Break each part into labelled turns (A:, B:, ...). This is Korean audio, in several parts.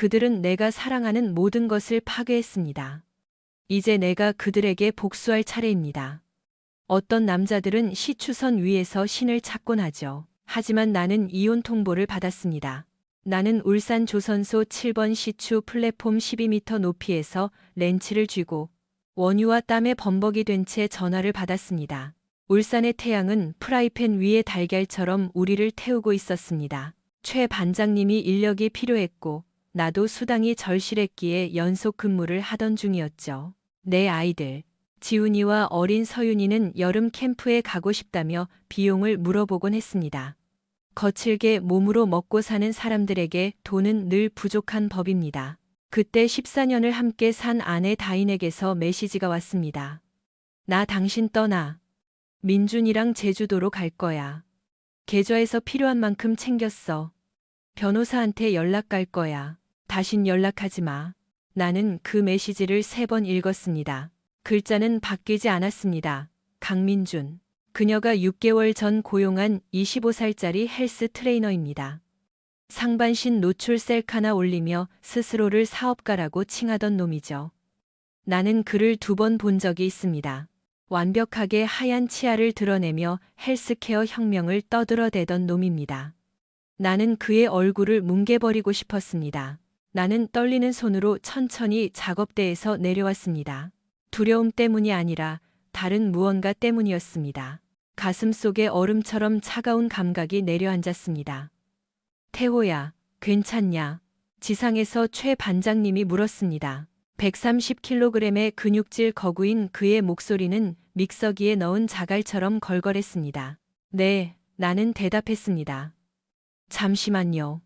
A: 그들은 내가 사랑하는 모든 것을 파괴했습니다. 이제 내가 그들에게 복수할 차례입니다. 어떤 남자들은 시추선 위에서 신을 찾곤 하죠. 하지만 나는 이혼 통보를 받았습니다. 나는 울산 조선소 7번 시추 플랫폼 12m 높이에서 렌치를 쥐고 원유와 땀에 범벅이 된 채 전화를 받았습니다. 울산의 태양은 프라이팬 위에 달걀처럼 우리를 태우고 있었습니다. 최 반장님이 인력이 필요했고 나도 수당이 절실했기에 연속 근무를 하던 중이었죠. 내 아이들 지훈이와 어린 서윤이는 여름 캠프에 가고 싶다며 비용을 물어보곤 했습니다. 거칠게 몸으로 먹고 사는 사람들에게 돈은 늘 부족한 법입니다. 그때 14년을 함께 산 아내 다인에게서 메시지가 왔습니다. 나 당신 떠나. 민준이랑 제주도로 갈 거야. 계좌에서 필요한 만큼 챙겼어. 변호사한테 연락 갈 거야. 다신 연락하지 마. 나는 그 메시지를 3번 읽었습니다. 글자는 바뀌지 않았습니다. 강민준. 그녀가 6개월 전 고용한 25살짜리 헬스 트레이너입니다. 상반신 노출 셀카나 올리며 스스로를 사업가라고 칭하던 놈이죠. 나는 그를 2번 본 적이 있습니다. 완벽하게 하얀 치아를 드러내며 헬스케어 혁명을 떠들어대던 놈입니다. 나는 그의 얼굴을 뭉개버리고 싶었습니다. 나는 떨리는 손으로 천천히 작업대에서 내려왔습니다. 두려움 때문이 아니라 다른 무언가 때문이었습니다. 가슴 속에 얼음처럼 차가운 감각이 내려앉았습니다. 태호야, 괜찮냐? 지상에서 최 반장님이 물었습니다. 130kg의 근육질 거구인 그의 목소리는 믹서기에 넣은 자갈처럼 걸걸했습니다. 네, 나는 대답했습니다. 잠시만요.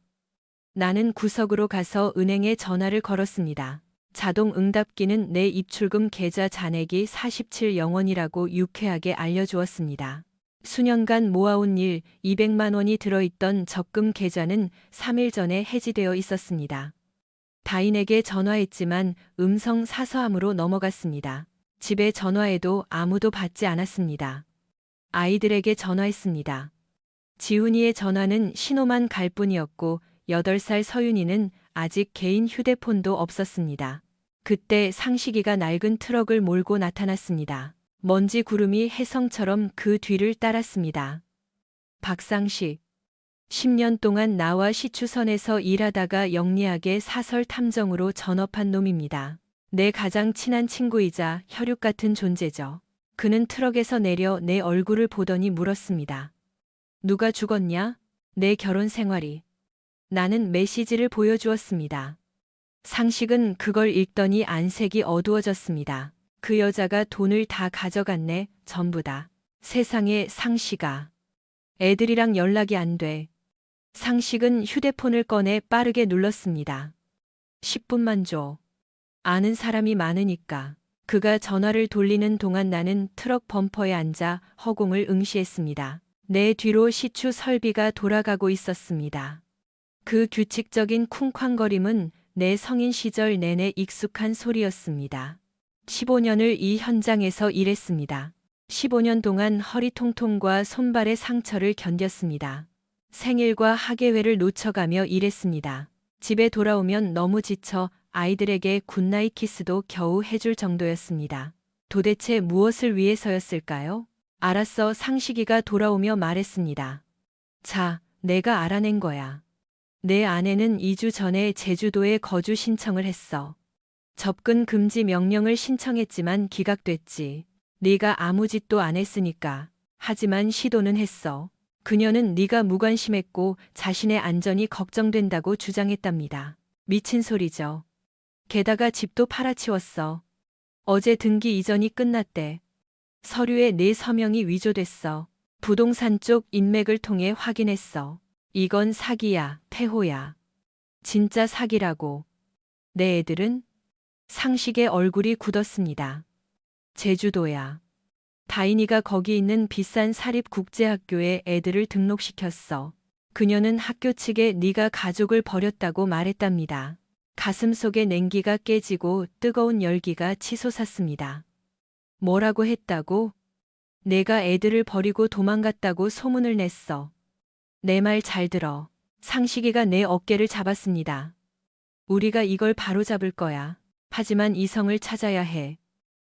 A: 나는 구석으로 가서 은행에 전화를 걸었습니다. 자동 응답기는 내 입출금 계좌 잔액이 47영원이라고 유쾌하게 알려주었습니다. 수년간 모아온 200만 원이 들어있던 적금 계좌는 3일 전에 해지되어 있었습니다. 다인에게 전화했지만 음성 사서함으로 넘어갔습니다. 집에 전화해도 아무도 받지 않았습니다. 아이들에게 전화했습니다. 지훈이의 전화는 신호만 갈 뿐이었고 8살 서윤이는 아직 개인 휴대폰도 없었습니다. 그때 상식이가 낡은 트럭을 몰고 나타났습니다. 먼지 구름이 혜성처럼 그 뒤를 따랐습니다. 박상식. 10년 동안 나와 시추선에서 일하다가 영리하게 사설 탐정으로 전업한 놈입니다. 내 가장 친한 친구이자 혈육 같은 존재죠. 그는 트럭에서 내려 내 얼굴을 보더니 물었습니다. 누가 죽었냐? 내 결혼 생활이. 나는 메시지를 보여주었습니다. 상식은 그걸 읽더니 안색이 어두워졌습니다. 그 여자가 돈을 다 가져갔네, 전부 다. 세상에 상식아. 애들이랑 연락이 안 돼. 상식은 휴대폰을 꺼내 빠르게 눌렀습니다. 10분만 줘. 아는 사람이 많으니까. 그가 전화를 돌리는 동안 나는 트럭 범퍼에 앉아 허공을 응시했습니다. 내 뒤로 시추 설비가 돌아가고 있었습니다. 그 규칙적인 쿵쾅거림은 내 성인 시절 내내 익숙한 소리였습니다. 15년을 이 현장에서 일했습니다. 15년 동안 허리 통통과 손발의 상처를 견뎠습니다. 생일과 학예회를 놓쳐가며 일했습니다. 집에 돌아오면 너무 지쳐 아이들에게 굿나잇 키스도 겨우 해줄 정도였습니다. 도대체 무엇을 위해서였을까요? 알았어, 상식이가 돌아오며 말했습니다. 자, 내가 알아낸 거야. 내 아내는 2주 전에 제주도에 거주 신청을 했어. 접근 금지 명령을 신청했지만 기각됐지. 네가 아무 짓도 안 했으니까. 하지만 시도는 했어. 그녀는 네가 무관심했고 자신의 안전이 걱정된다고 주장했답니다. 미친 소리죠. 게다가 집도 팔아치웠어. 어제 등기 이전이 끝났대. 서류에 네 서명이 위조됐어. 부동산 쪽 인맥을 통해 확인했어. 이건 사기야, 태호야. 진짜 사기라고. 내 애들은? 상식의 얼굴이 굳었습니다. 제주도야. 다인이가 거기 있는 비싼 사립국제학교에 애들을 등록시켰어. 그녀는 학교 측에 네가 가족을 버렸다고 말했답니다. 가슴속의 냉기가 깨지고 뜨거운 열기가 치솟았습니다. 뭐라고 했다고? 내가 애들을 버리고 도망갔다고 소문을 냈어. 내 말 잘 들어. 상식이가 내 어깨를 잡았습니다. 우리가 이걸 바로잡을 거야. 하지만 이성을 찾아야 해.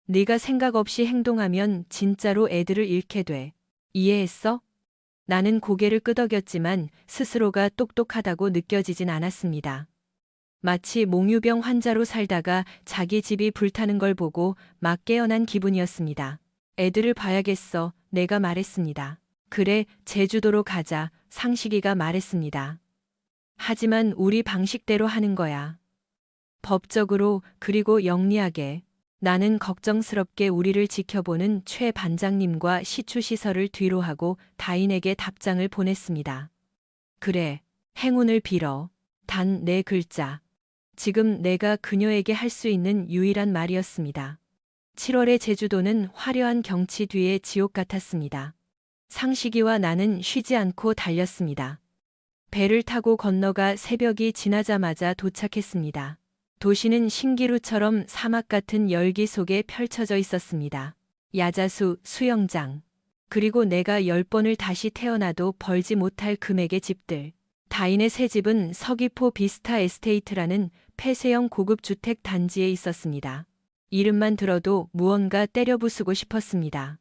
A: 네가 생각 없이 행동하면 진짜로 애들을 잃게 돼. 이해했어? 나는 고개를 끄덕였지만 스스로가 똑똑하다고 느껴지진 않았습니다. 마치 몽유병 환자로 살다가 자기 집이 불타는 걸 보고 막 깨어난 기분이었습니다. 애들을 봐야겠어. 내가 말했습니다. 그래, 제주도로 가자. 상식이가 말했습니다. 하지만 우리 방식대로 하는 거야. 법적으로, 그리고 영리하게. 나는 걱정스럽게 우리를 지켜보는 최 반장님과 시추시설을 뒤로 하고 다인에게 답장을 보냈습니다. 그래, 행운을 빌어. 단 4글자. 지금 내가 그녀에게 할 수 있는 유일한 말이었습니다. 7월의 제주도는 화려한 경치 뒤에 지옥 같았습니다. 상식이와 나는 쉬지 않고 달렸습니다. 배를 타고 건너가 새벽이 지나자마자 도착했습니다. 도시는 신기루처럼 사막 같은 열기 속에 펼쳐져 있었습니다. 야자수, 수영장, 그리고 내가 10번을 다시 태어나도 벌지 못할 금액의 집들. 다인의 새 집은 서귀포 비스타 에스테이트라는 폐쇄형 고급 주택 단지에 있었습니다. 이름만 들어도 무언가 때려부수고 싶었습니다.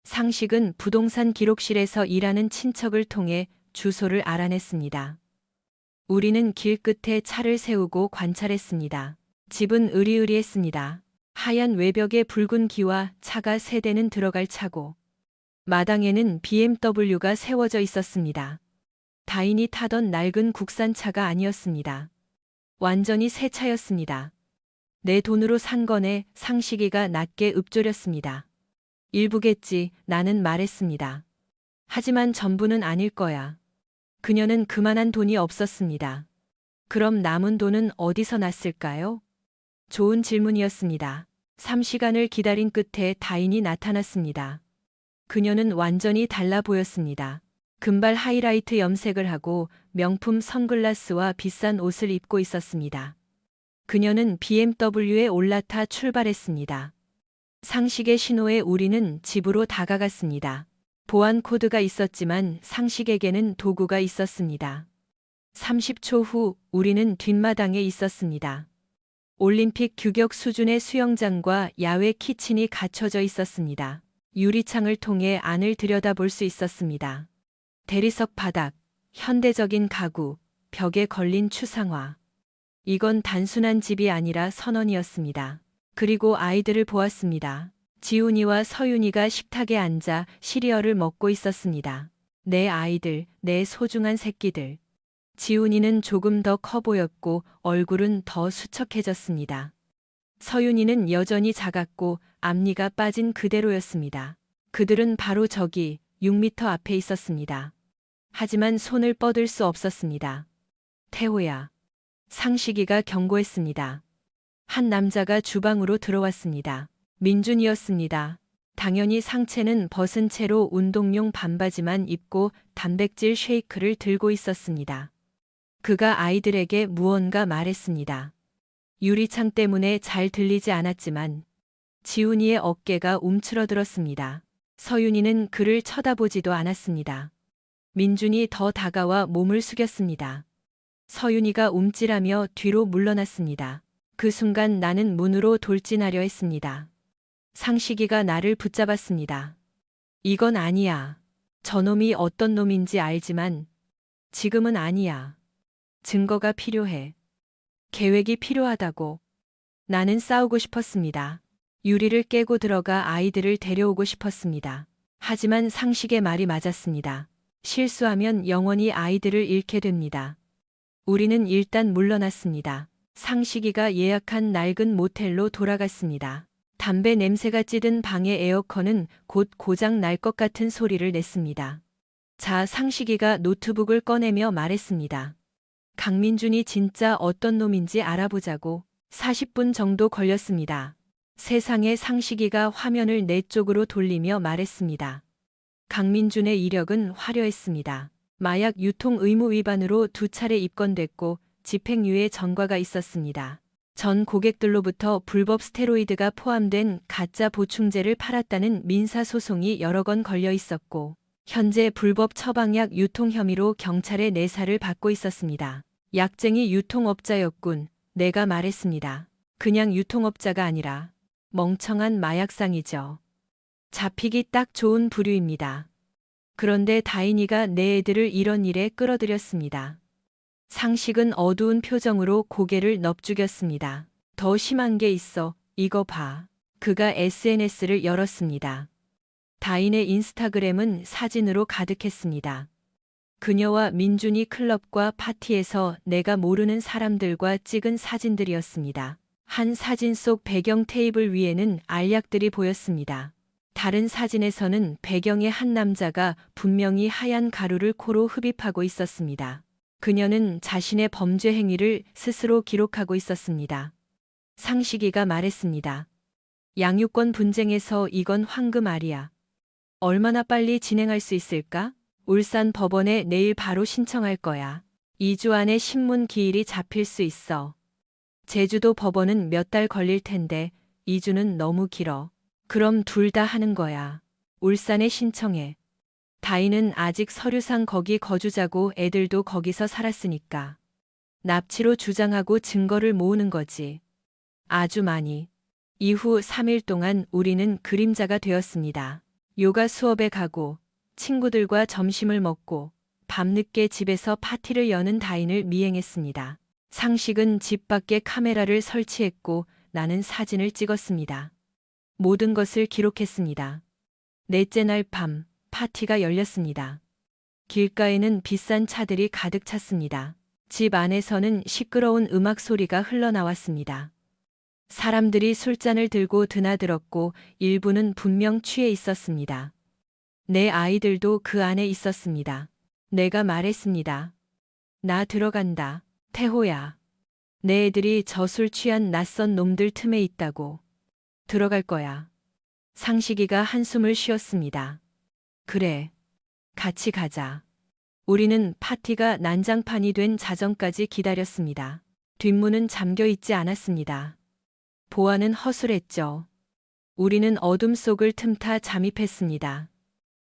A: 상식은 부동산 기록실에서 일하는 친척을 통해 주소를 알아냈습니다. 우리는 길 끝에 차를 세우고 관찰했습니다. 집은 으리으리했습니다. 하얀 외벽에 붉은 기와 차가 3대는 들어갈 차고 마당에는 BMW가 세워져 있었습니다. 다인이 타던 낡은 국산차가 아니었습니다. 완전히 새 차였습니다. 내 돈으로 산 거네. 상식이가 낮게 읊조렸습니다. 일부겠지, 나는 말했습니다. 하지만 전부는 아닐 거야. 그녀는 그만한 돈이 없었습니다. 그럼 남은 돈은 어디서 났을까요? 좋은 질문이었습니다. 3시간을 기다린 끝에 다인이 나타났습니다. 그녀는 완전히 달라 보였습니다. 금발 하이라이트 염색을 하고 명품 선글라스와 비싼 옷을 입고 있었습니다. 그녀는 BMW에 올라타 출발했습니다. 상식의 신호에 우리는 집으로 다가갔습니다. 보안 코드가 있었지만 상식에게는 도구가 있었습니다. 30초 후 우리는 뒷마당에 있었습니다. 올림픽 규격 수준의 수영장과 야외 키친이 갖춰져 있었습니다. 유리창을 통해 안을 들여다볼 수 있었습니다. 대리석 바닥, 현대적인 가구, 벽에 걸린 추상화. 이건 단순한 집이 아니라 선원이었습니다. 그리고 아이들을 보았습니다. 지훈이와 서윤이가 식탁에 앉아 시리얼을 먹고 있었습니다. 내 아이들, 내 소중한 새끼들. 지훈이는 조금 더 커 보였고 얼굴은 더 수척해졌습니다. 서윤이는 여전히 작았고 앞니가 빠진 그대로였습니다. 그들은 바로 저기 6m 앞에 있었습니다. 하지만 손을 뻗을 수 없었습니다. 태호야. 상식이가 경고했습니다. 한 남자가 주방으로 들어왔습니다. 민준이었습니다. 당연히 상체는 벗은 채로 운동용 반바지만 입고 단백질 쉐이크를 들고 있었습니다. 그가 아이들에게 무언가 말했습니다. 유리창 때문에 잘 들리지 않았지만 지훈이의 어깨가 움츠러들었습니다. 서윤이는 그를 쳐다보지도 않았습니다. 민준이 더 다가와 몸을 숙였습니다. 서윤이가 움찔하며 뒤로 물러났습니다. 그 순간 나는 문으로 돌진하려 했습니다. 상식이가 나를 붙잡았습니다. 이건 아니야. 저놈이 어떤 놈인지 알지만 지금은 아니야. 증거가 필요해. 계획이 필요하다고. 나는 싸우고 싶었습니다. 유리를 깨고 들어가 아이들을 데려오고 싶었습니다. 하지만 상식의 말이 맞았습니다. 실수하면 영원히 아이들을 잃게 됩니다. 우리는 일단 물러났습니다. 상식이가 예약한 낡은 모텔로 돌아갔습니다. 담배 냄새가 찌든 방의 에어컨은 곧 고장 날 것 같은 소리를 냈습니다. 자, 상식이가 노트북을 꺼내며 말했습니다. 강민준이 진짜 어떤 놈인지 알아보자고. 40분 정도 걸렸습니다. 세상에 상식이가 화면을 내 쪽으로 돌리며 말했습니다. 강민준의 이력은 화려했습니다. 마약 유통 의무 위반으로 2차례 입건됐고 집행유예 전과가 있었습니다. 전 고객들로부터 불법 스테로이드가 포함된 가짜 보충제를 팔았다는 민사소송이 여러 건 걸려 있었고 현재 불법 처방약 유통 혐의로 경찰의 내사를 받고 있었습니다. 약쟁이 유통업자였군. 내가 말했습니다. 그냥 유통업자가 아니라 멍청한 마약상이죠. 잡히기 딱 좋은 부류입니다. 그런데 다인이가 내 애들을 이런 일에 끌어들였습니다. 상식은 어두운 표정으로 고개를 넙죽였습니다. 더 심한 게 있어. 이거 봐. 그가 SNS를 열었습니다. 다인의 인스타그램은 사진으로 가득했습니다. 그녀와 민준이 클럽과 파티에서 내가 모르는 사람들과 찍은 사진들이었습니다. 한 사진 속 배경 테이블 위에는 알약들이 보였습니다. 다른 사진에서는 배경의 한 남자가 분명히 하얀 가루를 코로 흡입하고 있었습니다. 그녀는 자신의 범죄 행위를 스스로 기록하고 있었습니다. 상식이가 말했습니다. 양육권 분쟁에서 이건 황금알이야. 얼마나 빨리 진행할 수 있을까? 울산 법원에 내일 바로 신청할 거야. 2주 안에 신문 기일이 잡힐 수 있어. 제주도 법원은 몇 달 걸릴 텐데 2주는 너무 길어. 그럼 둘 다 하는 거야. 울산에 신청해. 다인은 아직 서류상 거기 거주자고 애들도 거기서 살았으니까. 납치로 주장하고 증거를 모으는 거지. 아주 많이. 이후 3일 동안 우리는 그림자가 되었습니다. 요가 수업에 가고 친구들과 점심을 먹고 밤늦게 집에서 파티를 여는 다인을 미행했습니다. 상식은 집 밖에 카메라를 설치했고 나는 사진을 찍었습니다. 모든 것을 기록했습니다. 넷째 날 밤 파티가 열렸습니다. 길가에는 비싼 차들이 가득 찼습니다. 집 안에서는 시끄러운 음악 소리가 흘러나왔습니다. 사람들이 술잔을 들고 드나들었고 일부는 분명 취해 있었습니다. 내 아이들도 그 안에 있었습니다. 내가 말했습니다. 나 들어간다. 태호야. 내 애들이 저 술 취한 낯선 놈들 틈에 있다고. 들어갈 거야. 상식이가 한숨을 쉬었습니다. 그래. 같이 가자. 우리는 파티가 난장판이 된 자정까지 기다렸습니다. 뒷문은 잠겨 있지 않았습니다. 보안은 허술했죠. 우리는 어둠 속을 틈타 잠입했습니다.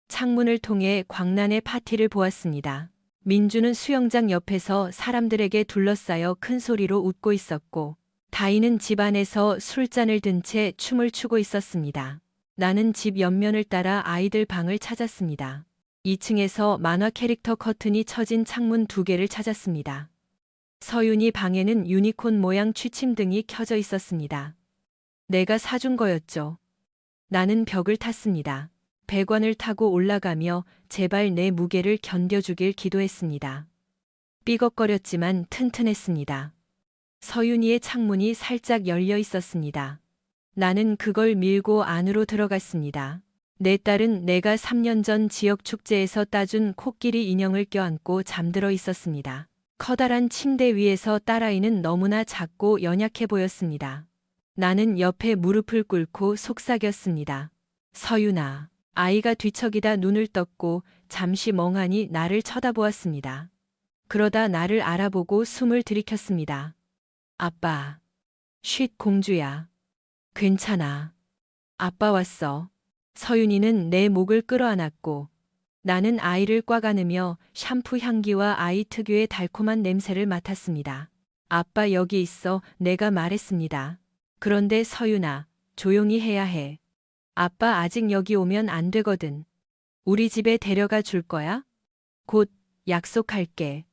A: 창문을 통해 광란의 파티를 보았습니다. 민주는 수영장 옆에서 사람들에게 둘러싸여 큰 소리로 웃고 있었고, 다인은 집 안에서 술잔을 든 채 춤을 추고 있었습니다. 나는 집 옆면을 따라 아이들 방을 찾았습니다. 2층에서 만화 캐릭터 커튼이 쳐진 창문 2개를 찾았습니다. 서윤이 방에는 유니콘 모양 취침등이 켜져 있었습니다. 내가 사준 거였죠. 나는 벽을 탔습니다. 배관을 타고 올라가며 제발 내 무게를 견뎌주길 기도했습니다. 삐걱거렸지만 튼튼했습니다. 서윤이의 창문이 살짝 열려 있었습니다. 나는 그걸 밀고 안으로 들어갔습니다. 내 딸은 내가 3년 전 지역 축제에서 따준 코끼리 인형을 껴안고 잠들어 있었습니다. 커다란 침대 위에서 딸아이는 너무나 작고 연약해 보였습니다. 나는 옆에 무릎을 꿇고 속삭였습니다. 서윤아. 아이가 뒤척이다 눈을 떴고 잠시 멍하니 나를 쳐다보았습니다. 그러다 나를 알아보고 숨을 들이켰습니다. 아빠. 쉿 공주야. 괜찮아. 아빠 왔어. 서윤이는 내 목을 끌어안았고 나는 아이를 꽉 안으며 샴푸 향기와 아이 특유의 달콤한 냄새를 맡았습니다. 아빠 여기 있어. 내가 말했습니다. 그런데 서윤아, 조용히 해야 해. 아빠 아직 여기 오면 안 되거든. 우리 집에 데려가 줄 거야? 곧 약속할게.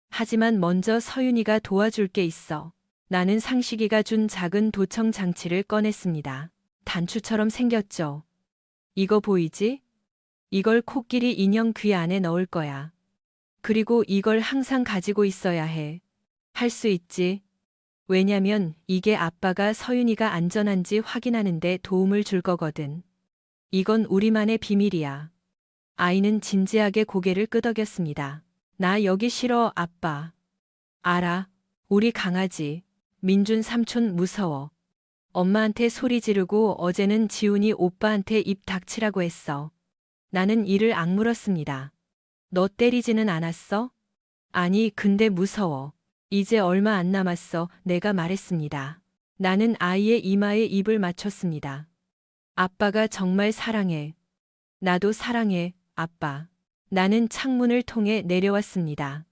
A: 하지만 먼저 서윤이가 도와줄 게 있어. 나는 상식이가 준 작은 도청 장치를 꺼냈습니다. 단추처럼 생겼죠. 이거 보이지? 이걸 코끼리 인형 귀 안에 넣을 거야. 그리고 이걸 항상 가지고 있어야 해. 할 수 있지? 왜냐면 이게 아빠가 서윤이가 안전한지 확인하는 데 도움을 줄 거거든. 이건 우리만의 비밀이야. 아이는 진지하게 고개를 끄덕였습니다. 나 여기 싫어, 아빠. 알아. 우리 강아지. 민준 삼촌 무서워. 엄마한테 소리 지르고 어제는 지훈이 오빠한테 입 닥치라고 했어. 나는 이를 악물었습니다. 너 때리지는 않았어? 아니, 근데 무서워. 이제 얼마 안 남았어. 내가 말했습니다. 나는 아이의 이마에 입을 맞췄습니다. 아빠가 정말 사랑해. 나도 사랑해, 아빠. 나는 창문을 통해 내려왔습니다.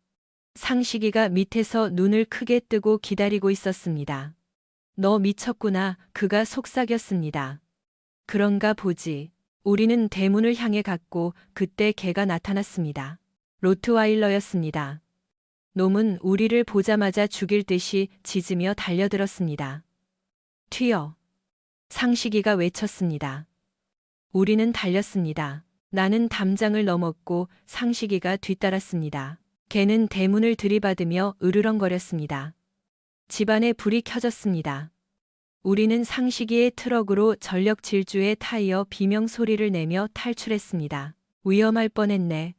A: 상식이가 밑에서 눈을 크게 뜨고 기다리고 있었습니다. 너 미쳤구나. 그가 속삭였습니다. 그런가 보지. 우리는 대문을 향해 갔고 그때 개가 나타났습니다. 로트와일러였습니다. 놈은 우리를 보자마자 죽일 듯이 짖으며 달려들었습니다. 튀어. 상식이가 외쳤습니다. 우리는 달렸습니다. 나는 담장을 넘었고 상식이가 뒤따랐습니다. 개는 대문을 들이받으며 으르렁거렸습니다. 집안에 불이 켜졌습니다. 우리는 상식이의 트럭으로 전력 질주의 타이어 비명 소리를 내며 탈출했습니다. 위험할 뻔했네.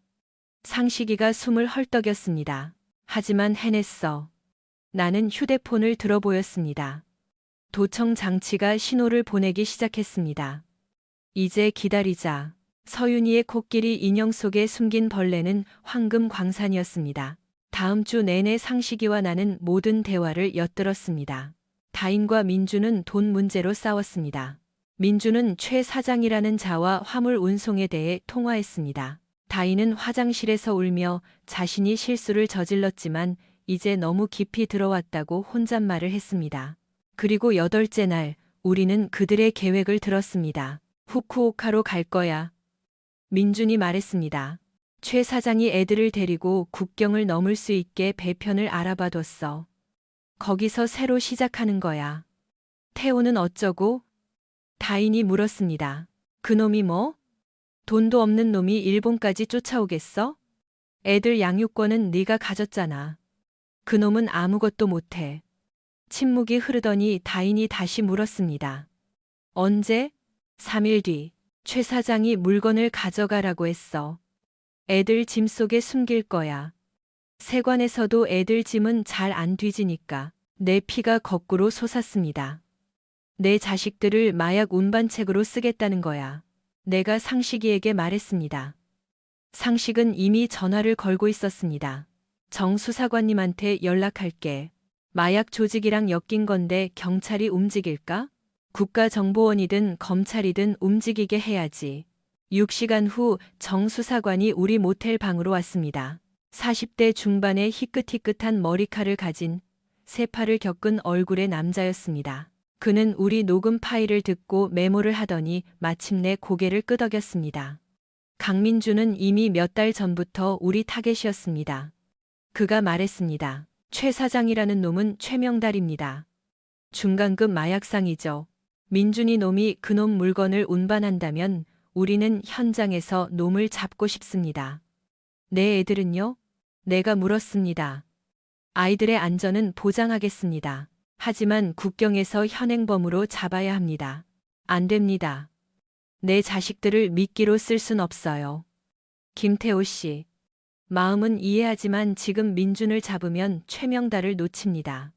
A: 상식이가 숨을 헐떡였습니다. 하지만 해냈어. 나는 휴대폰을 들어 보였습니다. 도청 장치가 신호를 보내기 시작했습니다. 이제 기다리자. 서윤이의 코끼리 인형 속에 숨긴 벌레는 황금 광산이었습니다. 다음 주 내내 상식이와 나는 모든 대화를 엿들었습니다. 다인과 민주는 돈 문제로 싸웠습니다. 민주는 최 사장이라는 자와 화물 운송에 대해 통화했습니다. 다인은 화장실에서 울며 자신이 실수를 저질렀지만 이제 너무 깊이 들어왔다고 혼잣말을 했습니다. 그리고 8째 날 우리는 그들의 계획을 들었습니다. 후쿠오카로 갈 거야. 민준이 말했습니다. 최 사장이 애들을 데리고 국경을 넘을 수 있게 배편을 알아봐뒀어. 거기서 새로 시작하는 거야. 태호는 어쩌고? 다인이 물었습니다. 그놈이 뭐? 돈도 없는 놈이 일본까지 쫓아오겠어? 애들 양육권은 네가 가졌잖아. 그놈은 아무것도 못해. 침묵이 흐르더니 다인이 다시 물었습니다. 언제? 3일 뒤. 최 사장이 물건을 가져가라고 했어. 애들 짐 속에 숨길 거야. 세관에서도 애들 짐은 잘 안 뒤지니까. 내 피가 거꾸로 솟았습니다. 내 자식들을 마약 운반책으로 쓰겠다는 거야. 내가 상식이에게 말했습니다. 상식은 이미 전화를 걸고 있었습니다. 정 수사관님한테 연락할게. 마약 조직이랑 엮인 건데 경찰이 움직일까? 국가정보원이든 검찰이든 움직이게 해야지. 6시간 후 정 수사관이 우리 모텔 방으로 왔습니다. 40대 중반의 희끗희끗한 머리칼을 가진 세파를 겪은 얼굴의 남자였습니다. 그는 우리 녹음 파일을 듣고 메모를 하더니 마침내 고개를 끄덕였습니다. 강민주는 이미 몇 달 전부터 우리 타겟이었습니다. 그가 말했습니다. 최 사장이라는 놈은 최명달입니다. 중간급 마약상이죠. 민준이 놈이 그놈 물건을 운반한다면 우리는 현장에서 놈을 잡고 싶습니다. 내 애들은요? 내가 물었습니다. 아이들의 안전은 보장하겠습니다. 하지만 국경에서 현행범으로 잡아야 합니다. 안 됩니다. 내 자식들을 미끼로 쓸 순 없어요. 김태호 씨. 마음은 이해하지만 지금 민준을 잡으면 최명달을 놓칩니다.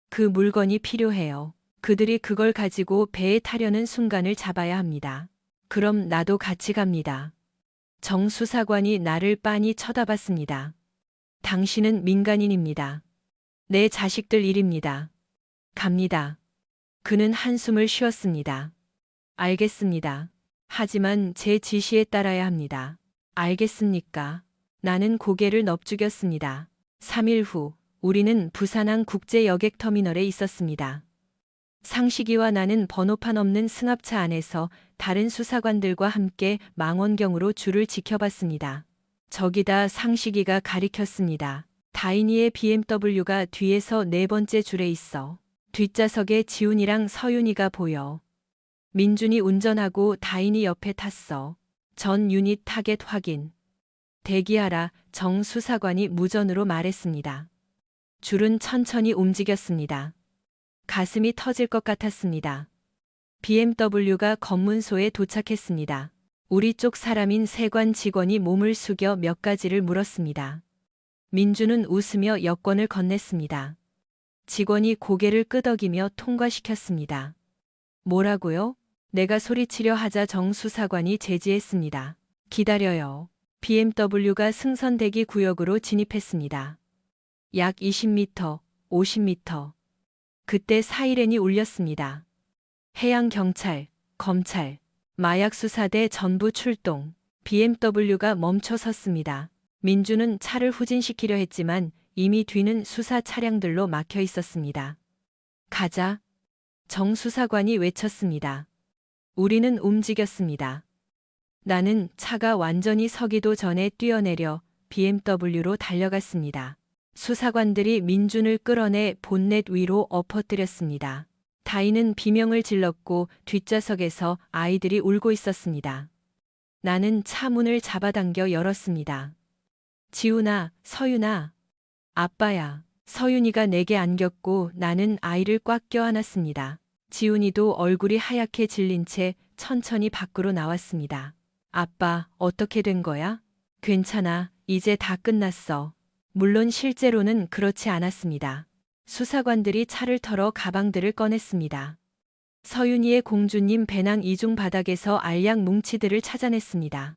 A: 그 물건이 필요해요. 그들이 그걸 가지고 배에 타려는 순간을 잡아야 합니다. 그럼 나도 같이 갑니다. 정 수사관이 나를 빤히 쳐다봤습니다. 당신은 민간인입니다. 내 자식들 일입니다. 갑니다. 그는 한숨을 쉬었습니다. 알겠습니다. 하지만 제 지시에 따라야 합니다. 알겠습니까? 나는 고개를 넙죽였습니다. 3일 후 우리는 부산항 국제여객터미널에 있었습니다. 상식이와 나는 번호판 없는 승합차 안에서 다른 수사관들과 함께 망원경으로 줄을 지켜봤습니다. 저기다 상식이가 가리켰습니다. 다인이의 BMW가 뒤에서 4번째 줄에 있어. 뒷좌석에 지훈이랑 서윤이가 보여. 민준이 운전하고 다인이 옆에 탔어. 전 유닛 타겟 확인. 대기하라. 정 수사관이 무전으로 말했습니다. 줄은 천천히 움직였습니다. 가슴이 터질 것 같았습니다. BMW가 검문소에 도착했습니다. 우리 쪽 사람인 세관 직원이 몸을 숙여 몇 가지를 물었습니다. 민주는 웃으며 여권을 건넸습니다. 직원이 고개를 끄덕이며 통과시켰습니다. 뭐라고요? 내가 소리치려 하자 정 수사관이 제지했습니다. 기다려요. BMW가 승선대기 구역으로 진입했습니다. 약 20m, 50m. 그때 사이렌이 울렸습니다. 해양경찰, 검찰, 마약수사대 전부 출동. BMW가 멈춰 섰습니다. 민주는 차를 후진시키려 했지만 이미 뒤는 수사 차량들로 막혀 있었습니다. 가자. 정 수사관이 외쳤습니다. 우리는 움직였습니다. 나는 차가 완전히 서기도 전에 뛰어내려 BMW로 달려갔습니다. 수사관들이 민준을 끌어내 본넷 위로 엎어뜨렸습니다. 다인은 비명을 질렀고 뒷좌석에서 아이들이 울고 있었습니다. 나는 차 문을 잡아당겨 열었습니다. 지훈아, 서윤아. 아빠야. 서윤이가 내게 안겼고 나는 아이를 꽉 껴안았습니다. 지훈이도 얼굴이 하얗게 질린 채 천천히 밖으로 나왔습니다. 아빠, 어떻게 된 거야? 괜찮아. 이제 다 끝났어. 물론 실제로는 그렇지 않았습니다. 수사관들이 차를 털어 가방들을 꺼냈습니다. 서윤이의 공주님 배낭 이중 바닥에서 알약 뭉치들을 찾아냈습니다.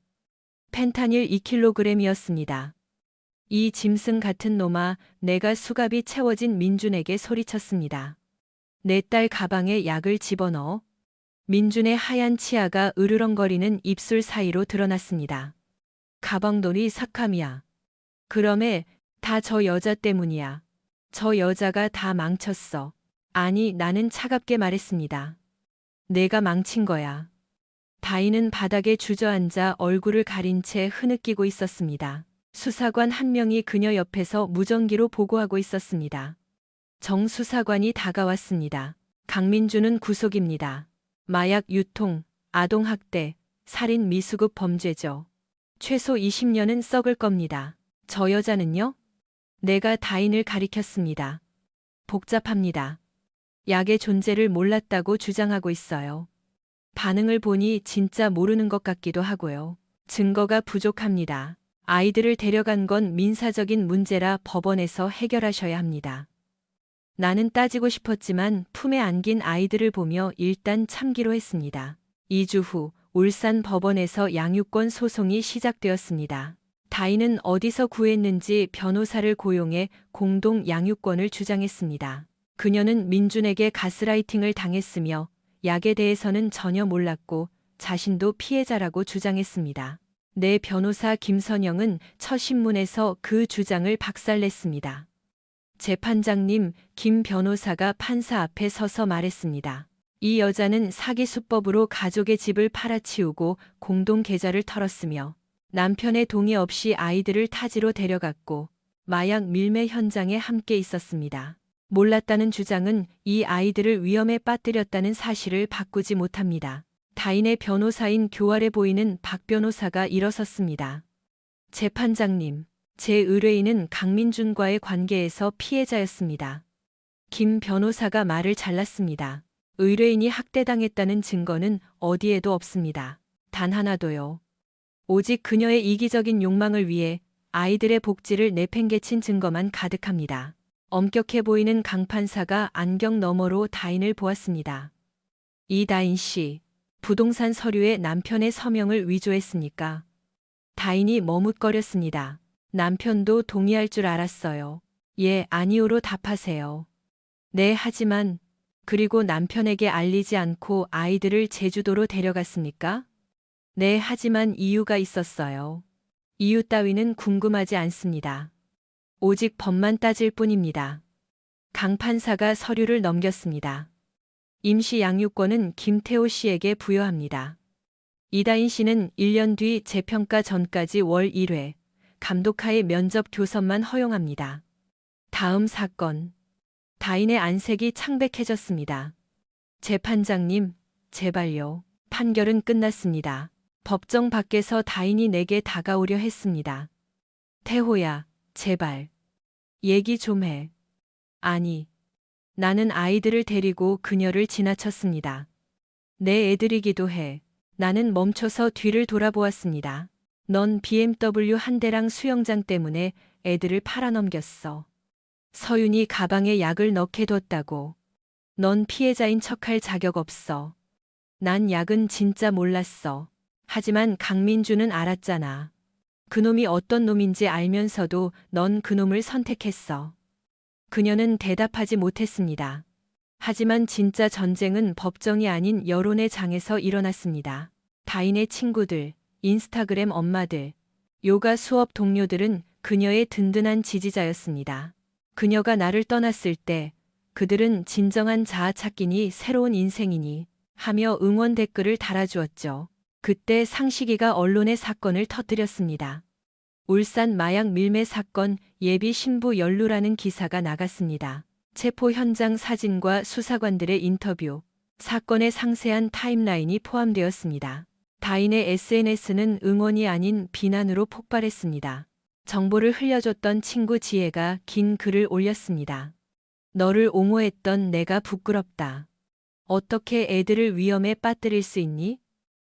A: 펜타닐 2kg이었습니다. 이 짐승 같은 놈아, 내가 수갑이 채워진 민준에게 소리쳤습니다. 내 딸 가방에 약을 집어넣어. 민준의 하얀 치아가 으르렁거리는 입술 사이로 드러났습니다. 가방돌이 삭함이야. 그럼에 다 저 여자 때문이야. 저 여자가 다 망쳤어. 아니, 나는 차갑게 말했습니다. 내가 망친 거야. 다인은 바닥에 주저앉아 얼굴을 가린 채 흐느끼고 있었습니다. 수사관 한 명이 그녀 옆에서 무전기로 보고하고 있었습니다. 정 수사관이 다가왔습니다. 강민주는 구속입니다. 마약 유통, 아동학대, 살인 미수급 범죄죠. 최소 20년은 썩을 겁니다. 저 여자는요? 내가 다인을 가리켰습니다. 복잡합니다. 약의 존재를 몰랐다고 주장하고 있어요. 반응을 보니 진짜 모르는 것 같기도 하고요. 증거가 부족합니다. 아이들을 데려간 건 민사적인 문제라 법원에서 해결하셔야 합니다. 나는 따지고 싶었지만 품에 안긴 아이들을 보며 일단 참기로 했습니다. 2주 후 울산 법원에서 양육권 소송이 시작되었습니다. 다인은 어디서 구했는지 변호사를 고용해 공동 양육권을 주장했습니다. 그녀는 민준에게 가스라이팅을 당했으며 약에 대해서는 전혀 몰랐고 자신도 피해자라고 주장했습니다. 내 변호사 김선영은 첫 신문에서 그 주장을 박살냈습니다. 재판장님, 김 변호사가 판사 앞에 서서 말했습니다. 이 여자는 사기 수법으로 가족의 집을 팔아치우고 공동 계좌를 털었으며 남편의 동의 없이 아이들을 타지로 데려갔고 마약 밀매 현장에 함께 있었습니다. 몰랐다는 주장은 이 아이들을 위험에 빠뜨렸다는 사실을 바꾸지 못합니다. 다인의 변호사인 교활해 보이는 박 변호사가 일어섰습니다. 재판장님, 제 의뢰인은 강민준과의 관계에서 피해자였습니다. 김 변호사가 말을 잘랐습니다. 의뢰인이 학대당했다는 증거는 어디에도 없습니다. 단 하나도요. 오직 그녀의 이기적인 욕망을 위해 아이들의 복지를 내팽개친 증거만 가득합니다. 엄격해 보이는 강 판사가 안경 너머로 다인을 보았습니다. 이다인 씨, 부동산 서류에 남편의 서명을 위조했습니까? 다인이 머뭇거렸습니다. 남편도 동의할 줄 알았어요. 예, 아니오로 답하세요. 네, 하지만 그리고 남편에게 알리지 않고 아이들을 제주도로 데려갔습니까? 네, 하지만 이유가 있었어요. 이유 따위는 궁금하지 않습니다. 오직 법만 따질 뿐입니다. 강 판사가 서류를 넘겼습니다. 임시 양육권은 김태호 씨에게 부여합니다. 이다인 씨는 1년 뒤 재평가 전까지 월 1회, 감독하에 면접 교섭만 허용합니다. 다음 사건. 다인의 안색이 창백해졌습니다. 재판장님, 제발요. 판결은 끝났습니다. 법정 밖에서 다인이 내게 다가오려 했습니다. 태호야, 제발. 얘기 좀 해. 아니. 나는 아이들을 데리고 그녀를 지나쳤습니다. 내 애들이기도 해. 나는 멈춰서 뒤를 돌아보았습니다. 넌 BMW 한 대랑 수영장 때문에 애들을 팔아넘겼어. 서윤이 가방에 약을 넣게 뒀다고. 넌 피해자인 척할 자격 없어. 난 약은 진짜 몰랐어. 하지만 강민주는 알았잖아. 그놈이 어떤 놈인지 알면서도 넌 그놈을 선택했어. 그녀는 대답하지 못했습니다. 하지만 진짜 전쟁은 법정이 아닌 여론의 장에서 일어났습니다. 다인의 친구들, 인스타그램 엄마들, 요가 수업 동료들은 그녀의 든든한 지지자였습니다. 그녀가 나를 떠났을 때 그들은 진정한 자아 찾기니 새로운 인생이니 하며 응원 댓글을 달아주었죠. 그때 상식이가 언론의 사건을 터뜨렸습니다. 울산 마약 밀매 사건 예비 신부 연루라는 기사가 나갔습니다. 체포 현장 사진과 수사관들의 인터뷰, 사건의 상세한 타임라인이 포함되었습니다. 다인의 SNS는 응원이 아닌 비난으로 폭발했습니다. 정보를 흘려줬던 친구 지혜가 긴 글을 올렸습니다. 너를 옹호했던 내가 부끄럽다. 어떻게 애들을 위험에 빠뜨릴 수 있니?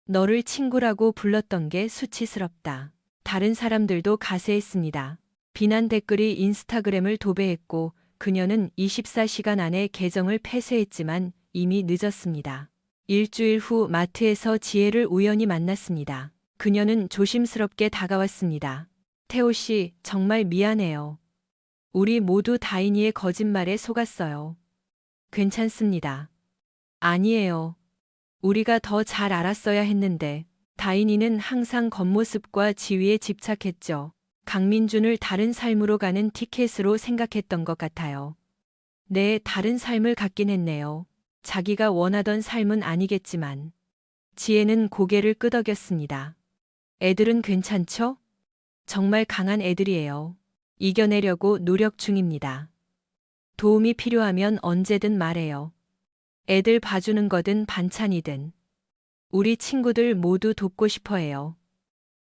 A: 너를 친구라고 불렀던 게 수치스럽다. 다른 사람들도 가세했습니다. 비난 댓글이 인스타그램을 도배했고 그녀는 24시간 안에 계정을 폐쇄했지만 이미 늦었습니다. 일주일 후 마트에서 지혜를 우연히 만났습니다. 그녀는 조심스럽게 다가왔습니다. 태호 씨, 정말 미안해요. 우리 모두 다인이의 거짓말에 속았어요. 괜찮습니다. 아니에요. 우리가 더 잘 알았어야 했는데. 다인이는 항상 겉모습과 지위에 집착했죠. 강민준을 다른 삶으로 가는 티켓으로 생각했던 것 같아요. 네, 다른 삶을 갖긴 했네요. 자기가 원하던 삶은 아니겠지만. 지혜는 고개를 끄덕였습니다. 애들은 괜찮죠? 정말 강한 애들이에요. 이겨내려고 노력 중입니다. 도움이 필요하면 언제든 말해요. 애들 봐주는 거든 반찬이든. 우리 친구들 모두 돕고 싶어 해요.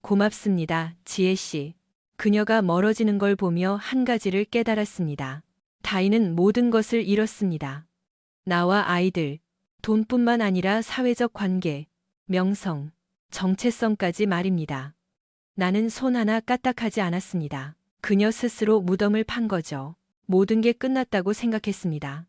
A: 고맙습니다, 지혜 씨. 그녀가 멀어지는 걸 보며 한 가지를 깨달았습니다. 다인은 모든 것을 잃었습니다. 나와 아이들, 돈뿐만 아니라 사회적 관계, 명성, 정체성까지 말입니다. 나는 손 하나 까딱하지 않았습니다. 그녀 스스로 무덤을 판 거죠. 모든 게 끝났다고 생각했습니다.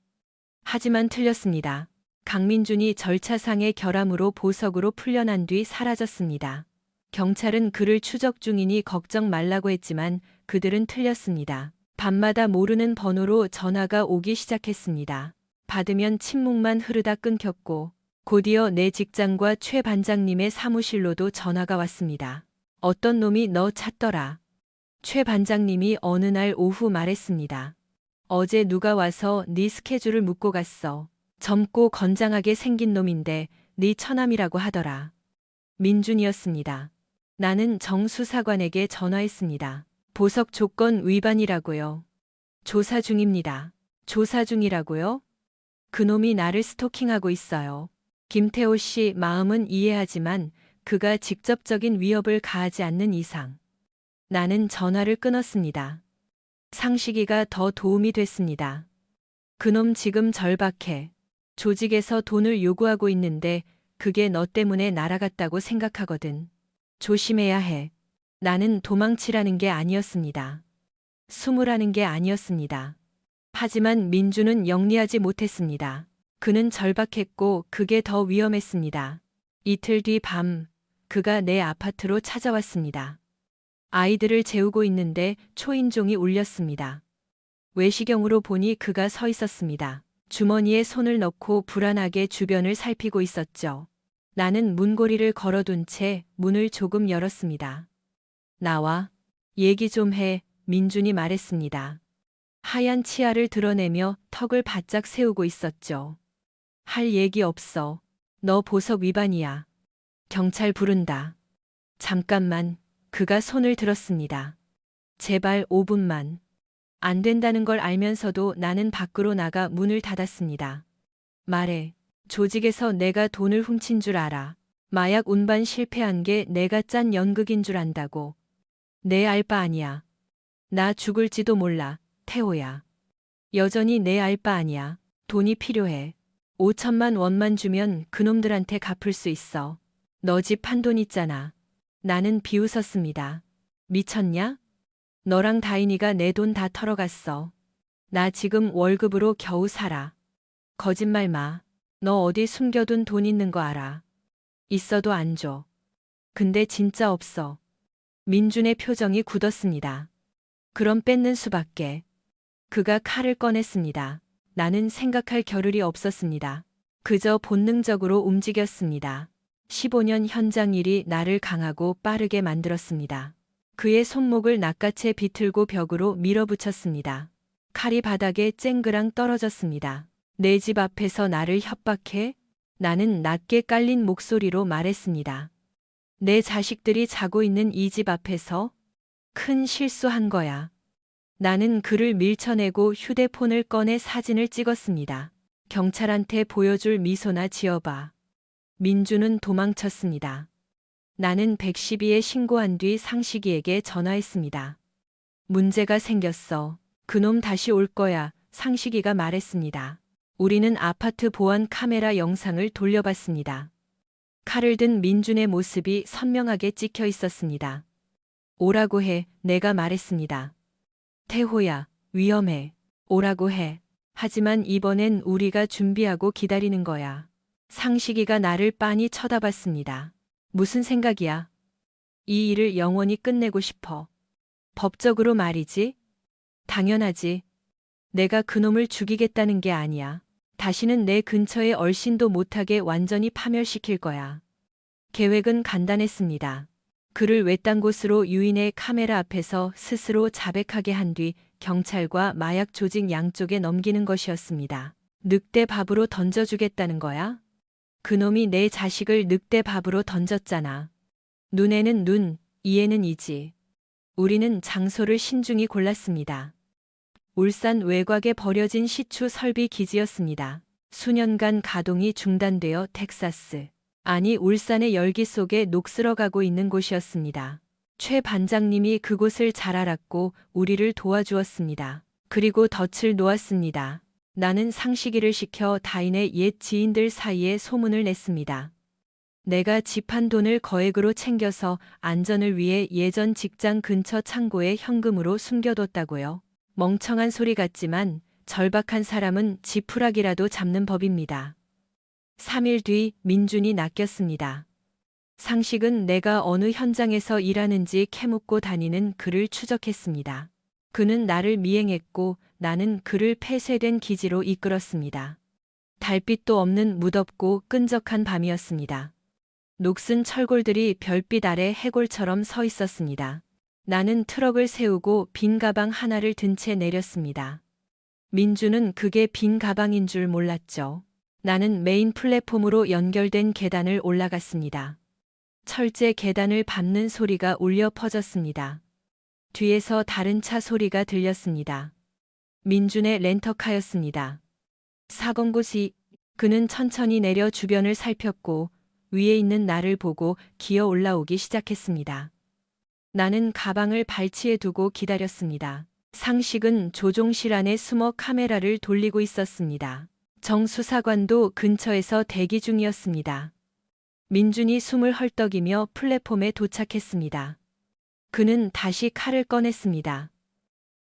A: 하지만 틀렸습니다. 강민준이 절차상의 결함으로 보석으로 풀려난 뒤 사라졌습니다. 경찰은 그를 추적 중이니 걱정 말라고 했지만 그들은 틀렸습니다. 밤마다 모르는 번호로 전화가 오기 시작했습니다. 받으면 침묵만 흐르다 끊겼고 곧이어 내 직장과 최 반장님의 사무실로도 전화가 왔습니다. 어떤 놈이 너 찾더라. 최 반장님이 어느 날 오후 말했습니다. 어제 누가 와서 네 스케줄을 묻고 갔어. 젊고 건장하게 생긴 놈인데 네 처남이라고 하더라. 민준이었습니다. 나는 정 수사관에게 전화했습니다. 보석 조건 위반이라고요. 조사 중입니다. 조사 중이라고요? 그놈이 나를 스토킹하고 있어요. 김태호 씨 마음은 이해하지만 그가 직접적인 위협을 가하지 않는 이상. 나는 전화를 끊었습니다. 상식이가 더 도움이 됐습니다. 그놈 지금 절박해. 조직에서 돈을 요구하고 있는데 그게 너 때문에 날아갔다고 생각하거든. 조심해야 해. 나는 도망치라는 게 아니었습니다. 숨으라는 게 아니었습니다. 하지만 민주는 영리하지 못했습니다. 그는 절박했고 그게 더 위험했습니다. 이틀 뒤 밤, 그가 내 아파트로 찾아왔습니다. 아이들을 재우고 있는데 초인종이 울렸습니다. 외시경으로 보니 그가 서 있었습니다. 주머니에 손을 넣고 불안하게 주변을 살피고 있었죠. 나는 문고리를 걸어둔 채 문을 조금 열었습니다. 나와 얘기 좀 해, 민준이 말했습니다. 하얀 치아를 드러내며 턱을 바짝 세우고 있었죠. 할 얘기 없어. 너 보석 위반이야. 경찰 부른다. 잠깐만, 그가 손을 들었습니다. 제발 5분만. 안 된다는 걸 알면서도 나는 밖으로 나가 문을 닫았습니다. 말해. 조직에서 내가 돈을 훔친 줄 알아. 마약 운반 실패한 게 내가 짠 연극인 줄 안다고. 내 알 바 아니야. 나 죽을지도 몰라, 태호야. 여전히 내 알 바 아니야. 돈이 필요해. 5천만 원만 주면 그놈들한테 갚을 수 있어. 너 집 한 돈 있잖아. 나는 비웃었습니다. 미쳤냐? 너랑 다인이가 내 돈 다 털어갔어. 나 지금 월급으로 겨우 살아. 거짓말 마. 너 어디 숨겨둔 돈 있는 거 알아. 있어도 안 줘. 근데 진짜 없어. 민준의 표정이 굳었습니다. 그럼 뺏는 수밖에. 그가 칼을 꺼냈습니다. 나는 생각할 겨를이 없었습니다. 그저 본능적으로 움직였습니다. 15년 현장 일이 나를 강하고 빠르게 만들었습니다. 그의 손목을 낚아채 비틀고 벽으로 밀어붙였습니다. 칼이 바닥에 쨍그랑 떨어졌습니다. 내 집 앞에서 나를 협박해? 나는 낮게 깔린 목소리로 말했습니다. 내 자식들이 자고 있는 이 집 앞에서? 큰 실수한 거야. 나는 그를 밀쳐내고 휴대폰을 꺼내 사진을 찍었습니다. 경찰한테 보여줄 미소나 지어봐. 민주는 도망쳤습니다. 나는 112에 신고한 뒤 상식이에게 전화했습니다. 문제가 생겼어. 그놈 다시 올 거야. 상식이가 말했습니다. 우리는 아파트 보안 카메라 영상을 돌려봤습니다. 칼을 든 민준의 모습이 선명하게 찍혀 있었습니다. 오라고 해, 내가 말했습니다. 태호야, 위험해. 오라고 해. 하지만 이번엔 우리가 준비하고 기다리는 거야. 상식이가 나를 빤히 쳐다봤습니다. 무슨 생각이야? 이 일을 영원히 끝내고 싶어. 법적으로 말이지? 당연하지. 내가 그놈을 죽이겠다는 게 아니야. 다시는 내 근처에 얼씬도 못하게 완전히 파멸시킬 거야. 계획은 간단했습니다. 그를 외딴 곳으로 유인해 카메라 앞에서 스스로 자백하게 한 뒤 경찰과 마약 조직 양쪽에 넘기는 것이었습니다. 늑대 밥으로 던져주겠다는 거야? 그놈이 내 자식을 늑대 밥으로 던졌잖아. 눈에는 눈, 이에는 이지. 우리는 장소를 신중히 골랐습니다. 울산 외곽에 버려진 시추 설비 기지였습니다. 수년간 가동이 중단되어 텍사스, 아니 울산의 열기 속에 녹슬어가고 있는 곳이었습니다. 최 반장님이 그곳을 잘 알았고 우리를 도와주었습니다. 그리고 덫을 놓았습니다. 나는 상식이를 시켜 다인의 옛 지인들 사이에 소문을 냈습니다. 내가 집한 돈을 거액으로 챙겨서 안전을 위해 예전 직장 근처 창고에 현금으로 숨겨뒀다고요. 멍청한 소리 같지만 절박한 사람은 지푸라기라도 잡는 법입니다. 3일 뒤 민준이 낚였습니다. 상식은 내가 어느 현장에서 일하는지 캐묻고 다니는 그를 추적했습니다. 그는 나를 미행했고 나는 그를 폐쇄된 기지로 이끌었습니다. 달빛도 없는 무덥고 끈적한 밤이었습니다. 녹슨 철골들이 별빛 아래 해골처럼 서 있었습니다. 나는 트럭을 세우고 빈 가방 하나를 든 채 내렸습니다. 민주는 그게 빈 가방인 줄 몰랐죠. 나는 메인 플랫폼으로 연결된 계단을 올라갔습니다. 철제 계단을 밟는 소리가 울려 퍼졌습니다. 뒤에서 다른 차 소리가 들렸습니다. 민준의 렌터카였습니다. 사건 곳이 그는 천천히 내려 주변을 살폈고 위에 있는 나를 보고 기어 올라오기 시작했습니다. 나는 가방을 발치에 두고 기다렸습니다. 상식은 조종실 안에 숨어 카메라를 돌리고 있었습니다. 정 수사관도 근처에서 대기 중이었습니다. 민준이 숨을 헐떡이며 플랫폼에 도착했습니다. 그는 다시 칼을 꺼냈습니다.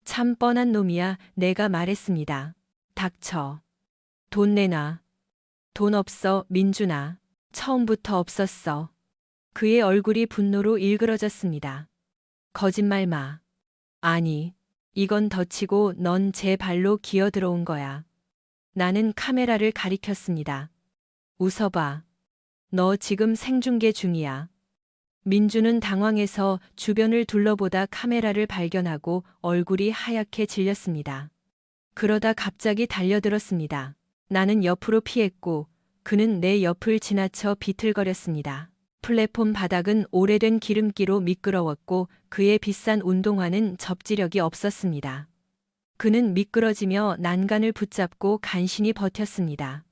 A: 참 뻔한 놈이야, 내가 말했습니다. 닥쳐. 돈 내놔. 돈 없어, 민준아. 처음부터 없었어. 그의 얼굴이 분노로 일그러졌습니다. 거짓말 마. 아니, 이건 덧치고 넌 제 발로 기어 들어온 거야. 나는 카메라를 가리켰습니다. 웃어봐. 너 지금 생중계 중이야. 민주는 당황해서 주변을 둘러보다 카메라를 발견하고 얼굴이 하얗게 질렸습니다. 그러다 갑자기 달려들었습니다. 나는 옆으로 피했고 그는 내 옆을 지나쳐 비틀거렸습니다. 플랫폼 바닥은 오래된 기름기로 미끄러웠고 그의 비싼 운동화는 접지력이 없었습니다. 그는 미끄러지며 난간을 붙잡고 간신히 버텼습니다.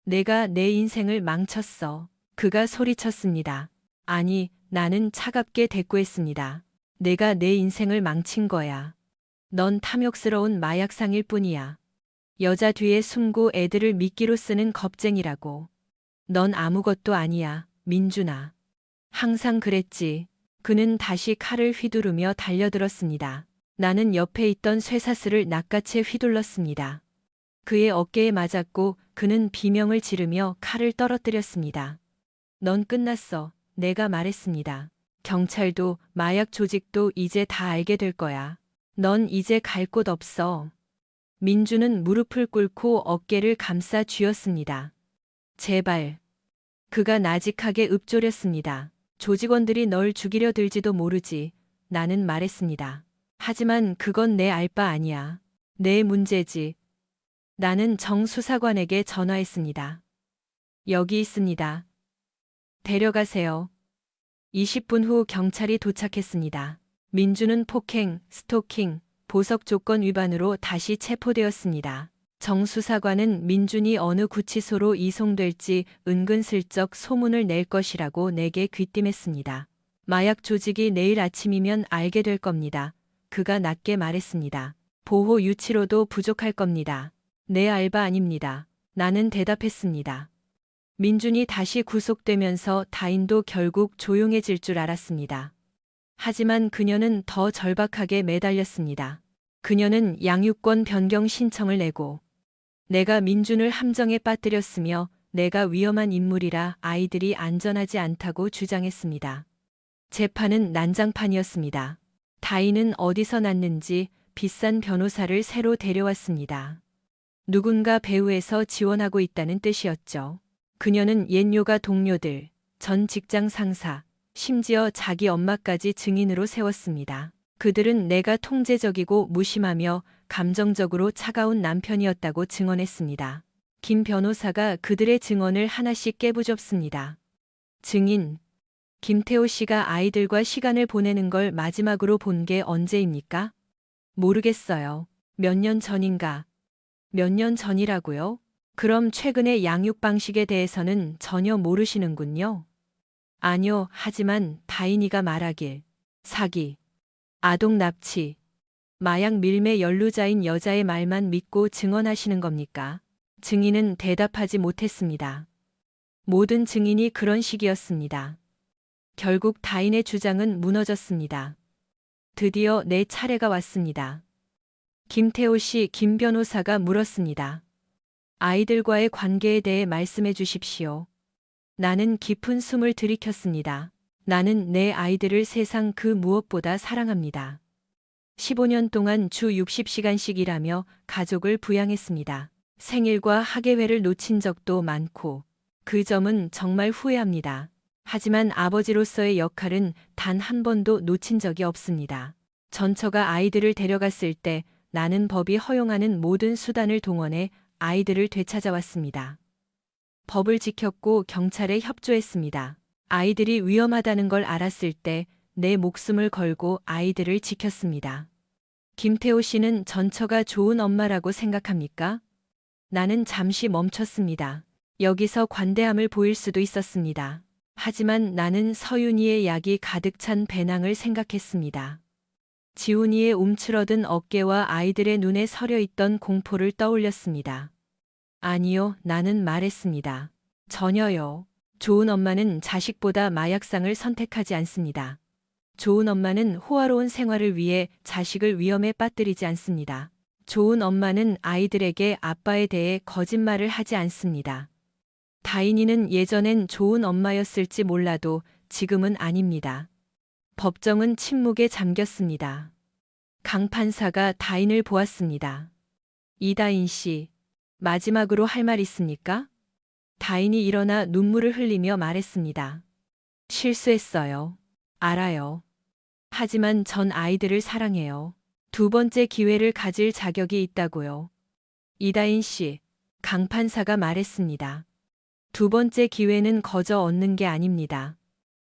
A: 내가 내 인생을 망쳤어. 그가 소리쳤습니다. 아니, 나는 차갑게 대꾸했습니다. 내가 내 인생을 망친 거야. 넌 탐욕스러운 마약상일 뿐이야. 여자 뒤에 숨고 애들을 미끼로 쓰는 겁쟁이라고. 넌 아무것도 아니야, 민준아. 항상 그랬지. 그는 다시 칼을 휘두르며 달려들었습니다. 나는 옆에 있던 쇠사슬을 낚아채 휘둘렀습니다. 그의 어깨에 맞았고 그는 비명을 지르며 칼을 떨어뜨렸습니다. 넌 끝났어. 내가 말했습니다. 경찰도 마약 조직도 이제 다 알게 될 거야. 넌 이제 갈 곳 없어. 민주는 무릎을 꿇고 어깨를 감싸 쥐었습니다. 제발. 그가 나직하게 읊조렸습니다. 조직원들이 널 죽이려 들지도 모르지. 나는 말했습니다. 하지만 그건 내 알 바 아니야. 내 문제지. 나는 정 수사관에게 전화했습니다. 여기 있습니다. 데려가세요. 20분 후 경찰이 도착했습니다. 민주는 폭행, 스토킹, 보석 조건 위반으로 다시 체포되었습니다. 정 수사관은 민준이 어느 구치소로 이송될지 은근슬쩍 소문을 낼 것이라고 내게 귀띔했습니다. 마약 조직이 내일 아침이면 알게 될 겁니다. 그가 낮게 말했습니다. 보호 유치로도 부족할 겁니다. 내 알바 아닙니다. 나는 대답했습니다. 민준이 다시 구속되면서 다인도 결국 조용해질 줄 알았습니다. 하지만 그녀는 더 절박하게 매달렸습니다. 그녀는 양육권 변경 신청을 내고 내가 민준을 함정에 빠뜨렸으며 내가 위험한 인물이라 아이들이 안전하지 않다고 주장했습니다. 재판은 난장판이었습니다. 다인은 어디서 났는지 비싼 변호사를 새로 데려왔습니다. 누군가 배후에서 지원하고 있다는 뜻이었죠. 그녀는 옛 요가 동료들, 전 직장 상사, 심지어 자기 엄마까지 증인으로 세웠습니다. 그들은 내가 통제적이고 무심하며 감정적으로 차가운 남편이었다고 증언했습니다. 김 변호사가 그들의 증언을 하나씩 깨부쉈습니다. 증인, 김태호 씨가 아이들과 시간을 보내는 걸 마지막으로 본 게 언제입니까? 모르겠어요. 몇 년 전인가? 몇 년 전이라고요? 그럼 최근의 양육 방식에 대해서는 전혀 모르시는군요. 아니요, 하지만 다인이가 말하길 사기, 아동 납치, 마약 밀매 연루자인 여자의 말만 믿고 증언하시는 겁니까? 증인은 대답하지 못했습니다. 모든 증인이 그런 식이었습니다. 결국 다인의 주장은 무너졌습니다. 드디어 내 차례가 왔습니다. 김태호 씨, 김 변호사가 물었습니다. 아이들과의 관계에 대해 말씀해 주십시오. 나는 깊은 숨을 들이켰습니다. 나는 내 아이들을 세상 그 무엇보다 사랑합니다. 15년 동안 주 60시간씩 일하며 가족을 부양했습니다. 생일과 학예회를 놓친 적도 많고 그 점은 정말 후회합니다. 하지만 아버지로서의 역할은 단 한 번도 놓친 적이 없습니다. 전처가 아이들을 데려갔을 때 나는 법이 허용하는 모든 수단을 동원해 아이들을 되찾아왔습니다. 법을 지켰고 경찰에 협조했습니다. 아이들이 위험하다는 걸 알았을 때 내 목숨을 걸고 아이들을 지켰습니다. 김태호 씨는 전처가 좋은 엄마라고 생각합니까? 나는 잠시 멈췄습니다. 여기서 관대함을 보일 수도 있었습니다. 하지만 나는 서윤이의 약이 가득 찬 배낭을 생각했습니다. 지훈이의 움츠러든 어깨와 아이들의 눈에 서려 있던 공포를 떠올렸습니다. 아니요, 나는 말했습니다. 전혀요. 좋은 엄마는 자식보다 마약상을 선택하지 않습니다. 좋은 엄마는 호화로운 생활을 위해 자식을 위험에 빠뜨리지 않습니다. 좋은 엄마는 아이들에게 아빠에 대해 거짓말을 하지 않습니다. 다인이는 예전엔 좋은 엄마였을지 몰라도 지금은 아닙니다. 법정은 침묵에 잠겼습니다. 강 판사가 다인을 보았습니다. 이다인 씨, 마지막으로 할 말 있습니까? 다인이 일어나 눈물을 흘리며 말했습니다. 실수했어요. 알아요. 하지만 전 아이들을 사랑해요. 두 번째 기회를 가질 자격이 있다고요. 이다인 씨, 강 판사가 말했습니다. 두 번째 기회는 거저 얻는 게 아닙니다.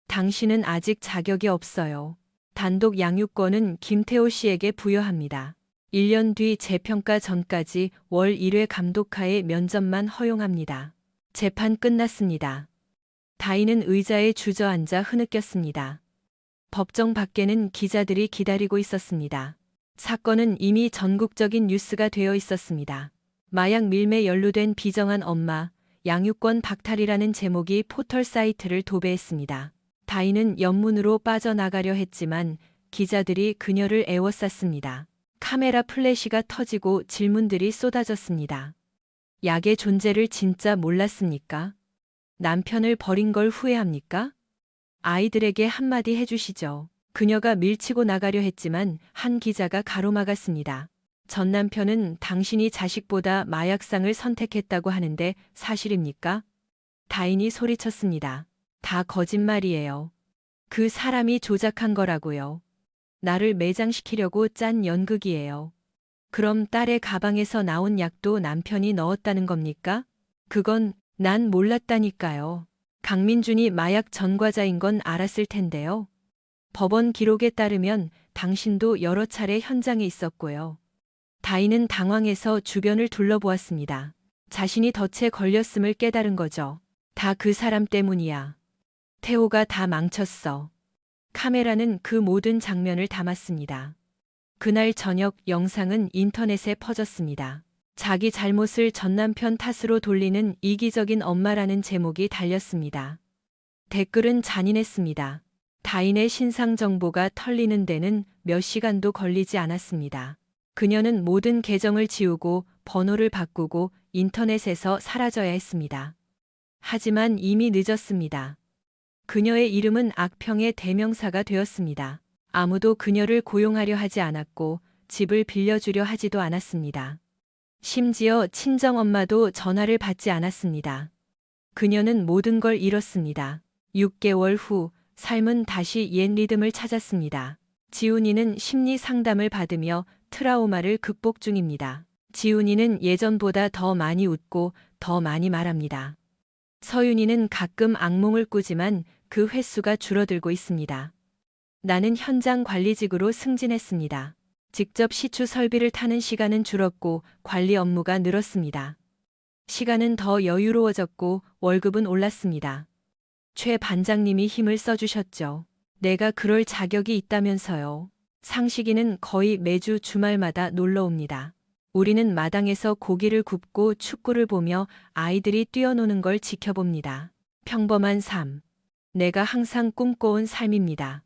A: 당신은 아직 자격이 없어요. 단독 양육권은 김태호 씨에게 부여합니다. 1년 뒤 재평가 전까지 월 1회 감독하에 면접만 허용합니다. 재판 끝났습니다. 다인은 의자에 주저앉아 흐느꼈습니다. 법정 밖에는 기자들이 기다리고 있었습니다. 사건은 이미 전국적인 뉴스가 되어 있었습니다. 마약 밀매 연루된 비정한 엄마, 양육권 박탈이라는 제목이 포털 사이트를 도배했습니다. 다인은 연문으로 빠져나가려 했지만 기자들이 그녀를 에워쌌습니다. 카메라 플래시가 터지고 질문들이 쏟아졌습니다. 약의 존재를 진짜 몰랐습니까? 남편을 버린 걸 후회합니까? 아이들에게 한마디 해주시죠. 그녀가 밀치고 나가려 했지만 한 기자가 가로막았습니다. 전 남편은 당신이 자식보다 마약상을 선택했다고 하는데 사실입니까? 다인이 소리쳤습니다. 다 거짓말이에요. 그 사람이 조작한 거라고요. 나를 매장시키려고 짠 연극이에요. 그럼 딸의 가방에서 나온 약도 남편이 넣었다는 겁니까? 그건 난 몰랐다니까요. 강민준이 마약 전과자인 건 알았을 텐데요. 법원 기록에 따르면 당신도 여러 차례 현장에 있었고요. 다인은 당황해서 주변을 둘러보았습니다. 자신이 덫에 걸렸음을 깨달은 거죠. 다 그 사람 때문이야. 태호가 다 망쳤어. 카메라는 그 모든 장면을 담았습니다. 그날 저녁 영상은 인터넷에 퍼졌습니다. 자기 잘못을 전남편 탓으로 돌리는 이기적인 엄마라는 제목이 달렸습니다. 댓글은 잔인했습니다. 다인의 신상 정보가 털리는 데는 몇 시간도 걸리지 않았습니다. 그녀는 모든 계정을 지우고 번호를 바꾸고 인터넷에서 사라져야 했습니다. 하지만 이미 늦었습니다. 그녀의 이름은 악평의 대명사가 되었습니다. 아무도 그녀를 고용하려 하지 않았고 집을 빌려주려 하지도 않았습니다. 심지어 친정엄마도 전화를 받지 않았습니다. 그녀는 모든 걸 잃었습니다. 6개월 후 삶은 다시 옛 리듬을 찾았습니다. 지훈이는 심리 상담을 받으며 트라우마를 극복 중입니다. 지훈이는 예전보다 더 많이 웃고 더 많이 말합니다. 서윤이는 가끔 악몽을 꾸지만 그 횟수가 줄어들고 있습니다. 나는 현장 관리직으로 승진했습니다. 직접 시추 설비를 타는 시간은 줄었고 관리 업무가 늘었습니다. 시간은 더 여유로워졌고 월급은 올랐습니다. 최 반장님이 힘을 써주셨죠. 내가 그럴 자격이 있다면서요. 상식이는 거의 매주 주말마다 놀러 옵니다. 우리는 마당에서 고기를 굽고 축구를 보며 아이들이 뛰어노는 걸 지켜봅니다. 평범한 삶. 내가 항상 꿈꿔온 삶입니다.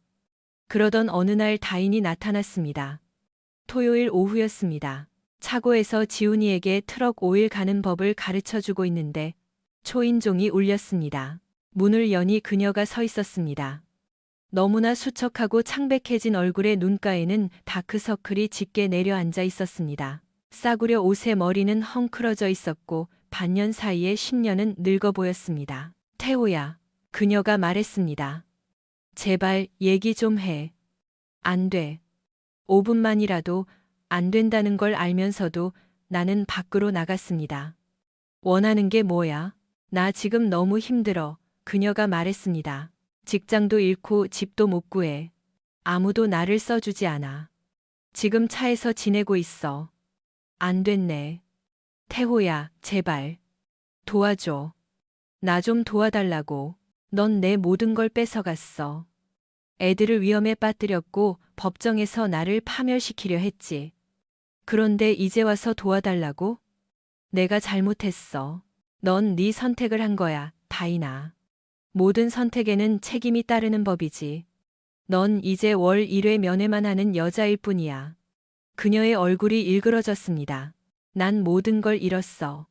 A: 그러던 어느 날 다인이 나타났습니다. 토요일 오후였습니다. 차고에서 지훈이에게 트럭 오일 가는 법을 가르쳐주고 있는데 초인종이 울렸습니다. 문을 여니 그녀가 서 있었습니다. 너무나 수척하고 창백해진 얼굴의 눈가에는 다크서클이 짙게 내려앉아 있었습니다. 싸구려 옷의 머리는 헝클어져 있었고 반년 사이에 10년은 늙어 보였습니다. 태호야, 그녀가 말했습니다. 제발 얘기 좀 해. 안 돼. 5분만이라도 안 된다는 걸 알면서도 나는 밖으로 나갔습니다. 원하는 게 뭐야? 나 지금 너무 힘들어. 그녀가 말했습니다. 직장도 잃고 집도 못 구해. 아무도 나를 써주지 않아. 지금 차에서 지내고 있어. 안 됐네. 태호야, 제발. 도와줘. 나 좀 도와달라고. 넌 내 모든 걸 뺏어갔어. 애들을 위험에 빠뜨렸고 법정에서 나를 파멸시키려 했지. 그런데 이제 와서 도와달라고? 내가 잘못했어. 넌 네 선택을 한 거야, 다인아. 모든 선택에는 책임이 따르는 법이지. 넌 이제 월 1회 면회만 하는 여자일 뿐이야. 그녀의 얼굴이 일그러졌습니다. 난 모든 걸 잃었어.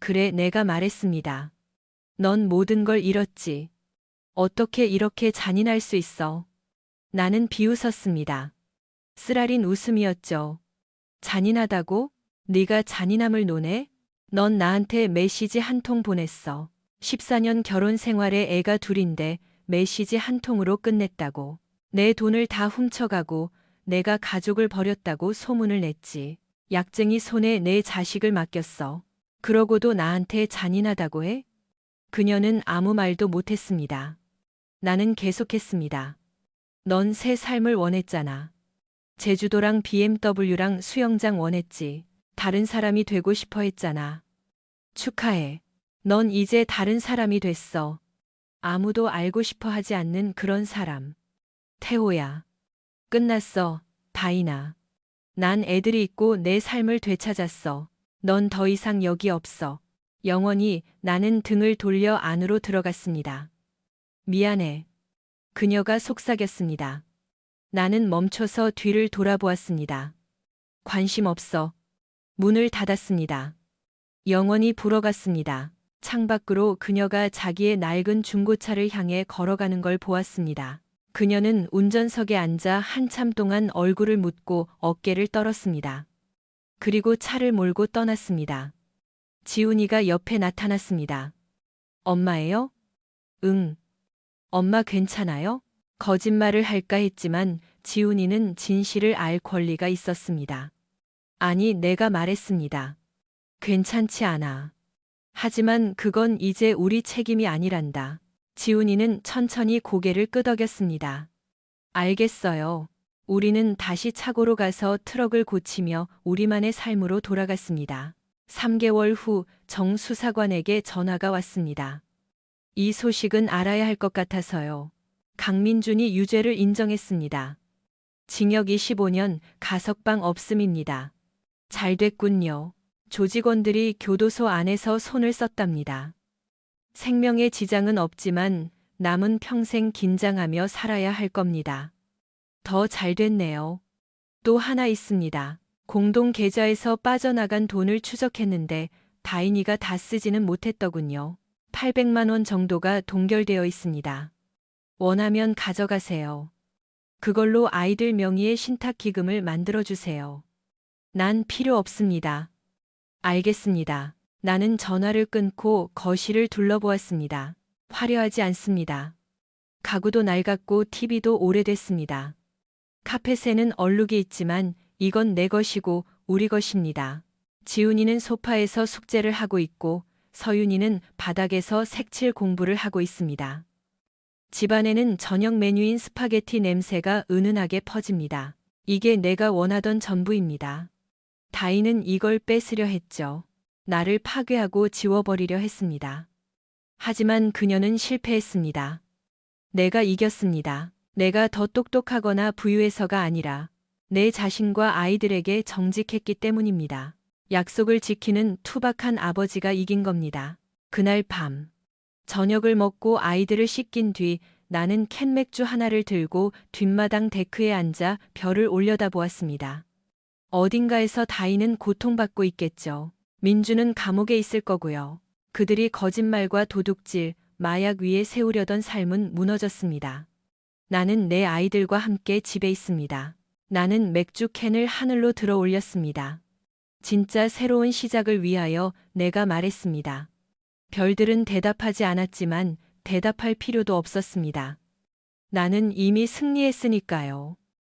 A: 그래, 내가 말했습니다. 넌 모든 걸 잃었지. 어떻게 이렇게 잔인할 수 있어? 나는 비웃었습니다. 쓰라린 웃음이었죠. 잔인하다고? 네가 잔인함을 논해? 넌 나한테 메시지 한 통 보냈어. 14년 결혼 생활에 애가 둘인데 메시지 한 통으로 끝냈다고. 내 돈을 다 훔쳐가고 내가 가족을 버렸다고 소문을 냈지. 약쟁이 손에 내 자식을 맡겼어. 그러고도 나한테 잔인하다고 해? 그녀는 아무 말도 못했습니다. 나는 계속했습니다. 넌 새 삶을 원했잖아. 제주도랑 BMW랑 수영장 원했지. 다른 사람이 되고 싶어 했잖아. 축하해. 넌 이제 다른 사람이 됐어. 아무도 알고 싶어 하지 않는 그런 사람. 태호야. 끝났어, 다인아. 난 애들이 있고 내 삶을 되찾았어. 넌 더 이상 여기 없어. 영원히. 나는 등을 돌려 안으로 들어갔습니다. 미안해. 그녀가 속삭였습니다. 나는 멈춰서 뒤를 돌아보았습니다. 관심 없어. 문을 닫았습니다. 영원히 불어갔습니다. 창밖으로 그녀가 자기의 낡은 중고차를 향해 걸어가는 걸 보았습니다. 그녀는 운전석에 앉아 한참 동안 얼굴을 묻고 어깨를 떨었습니다. 그리고 차를 몰고 떠났습니다. 지훈이가 옆에 나타났습니다. 엄마예요? 응. 엄마 괜찮아요? 거짓말을 할까 했지만 지훈이는 진실을 알 권리가 있었습니다. 아니, 내가 말했습니다. 괜찮지 않아. 하지만 그건 이제 우리 책임이 아니란다. 지훈이는 천천히 고개를 끄덕였습니다. 알겠어요. 우리는 다시 차고로 가서 트럭을 고치며 우리만의 삶으로 돌아갔습니다. 3개월 후 정 수사관에게 전화가 왔습니다. 이 소식은 알아야 할 것 같아서요. 강민준이 유죄를 인정했습니다. 징역 25년, 가석방 없음입니다. 잘 됐군요. 조직원들이 교도소 안에서 손을 썼답니다. 생명에 지장은 없지만 남은 평생 긴장하며 살아야 할 겁니다. 더 잘 됐네요. 또 하나 있습니다. 공동 계좌에서 빠져나간 돈을 추적했는데 다인이가 다 쓰지는 못했더군요. 800만 원 정도가 동결되어 있습니다. 원하면 가져가세요. 그걸로 아이들 명의의 신탁기금을 만들어주세요. 난 필요 없습니다. 알겠습니다. 나는 전화를 끊고 거실을 둘러보았습니다. 화려하지 않습니다. 가구도 낡았고 TV도 오래됐습니다. 카펫에는 얼룩이 있지만 이건 내 것이고 우리 것입니다. 지훈이는 소파에서 숙제를 하고 있고 서윤이는 바닥에서 색칠 공부를 하고 있습니다. 집안에는 저녁 메뉴인 스파게티 냄새가 은은하게 퍼집니다. 이게 내가 원하던 전부입니다. 다인은 이걸 뺏으려 했죠. 나를 파괴하고 지워버리려 했습니다. 하지만 그녀는 실패했습니다. 내가 이겼습니다. 내가 더 똑똑하거나 부유해서가 아니라 내 자신과 아이들에게 정직했기 때문입니다. 약속을 지키는 투박한 아버지가 이긴 겁니다. 그날 밤, 저녁을 먹고 아이들을 씻긴 뒤 나는 캔맥주 하나를 들고 뒷마당 데크에 앉아 별을 올려다보았습니다. 어딘가에서 다인은 고통받고 있겠죠. 민주는 감옥에 있을 거고요. 그들이 거짓말과 도둑질, 마약 위에 세우려던 삶은 무너졌습니다. 나는 내 아이들과 함께 집에 있습니다. 나는 맥주 캔을 하늘로 들어 올렸습니다. 진짜 새로운 시작을 위하여 내가 말했습니다. 별들은 대답하지 않았지만 대답할 필요도 없었습니다. 나는 이미 승리했으니까요.